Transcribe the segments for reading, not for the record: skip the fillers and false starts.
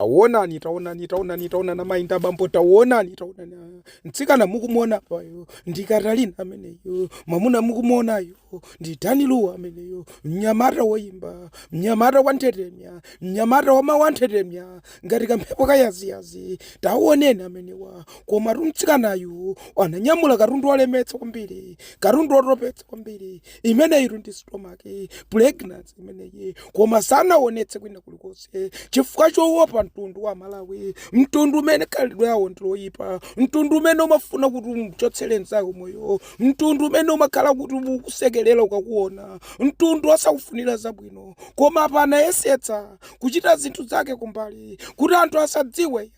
taonani na mainda bambo taonani nsikana mukumona payo ndi Katerina ameneyo mamuna mukumonayo ndi Dan Lu ameneyo mnyamata woyimba mnyamata wantetemya mnyamata wantetemya ngati kamphepo kayaziyazi taoneni amenewa koma mtsikanayu ananyamula katundu olemetsa kwambiri katundu otopetsa kwambiri imeneyi ndi stomach pregnancy imeneyi koma sanaonetse kwina kulikonse chifukwa choopa mtundu wa Malawi mtundu umene khalidwe yawo ndiloyipa mtundu umene umafuna kuti umchotsere nzako moyo mtundu umene umakhala kuti ukusekelela ukakuona mtundu osakufunira zabwino koma apana yesetsa kuchita zinthu zake kumbali kuti anthu asadziwe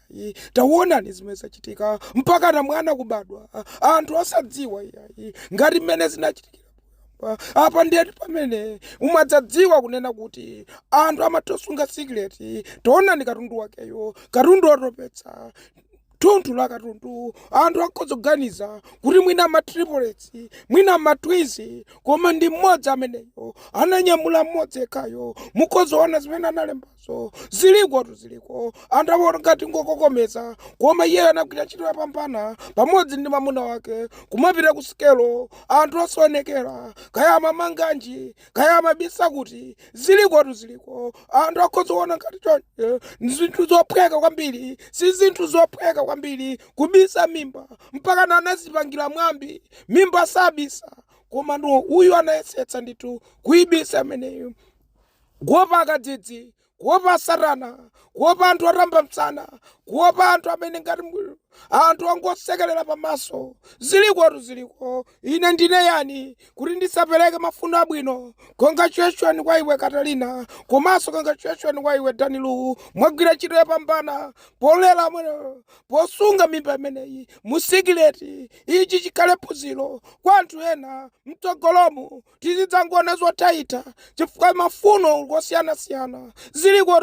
taonani zimene zachitika mpaka na mwana kubadwa anthu asadziwa ngati mmene zinachitikira apa ndiyeti pamene umadzadziwa kunena kuti anthu amatosunga secret taonani katundu wakeyo katundu otopetsa thunthu la katundu anthu akhozoganiza kuti mwina matriplets mwina matwins koma ndi mmodzi ameneyo ananyamula mmodzi ekayo mukhozoona zimene analembazo ziliko anthu awo ngati ngokokomeza koma iye anagwira ntchito yapambana pamodzi ndi mamuna wake kumapita ku sikelo anthu osaonekera kaya amamanganji kaya amabisa kuti ziliko anthu akhozoona ngati chonje zinthu zophweka kwambiri si zinthu zophweka kwambiri kubisa mimba mpaka na anazipangira mwambi mimba sabisa koma ndo uyu anayesetsa nditu kuibisa ameneyo kuopa akadzidzi kuopa satana kuopa anthu atamba msana kuopa anthu amene ngati anthu angosekelera pamaso ziliko ine ndine yani kuti ndisapereke mafuno abwino congratulations kwa iwe Katerina komanso congratulations kwa iwe Dan Lu mwagwira ntchito yapambana polera mwene posunga mimba imeneyi musikileti ichi chikhale phunziro kwa anthu ena mtsogolomu tizidzangoona zotayita chifukwa mafuno ngosiyanasiyana ziliko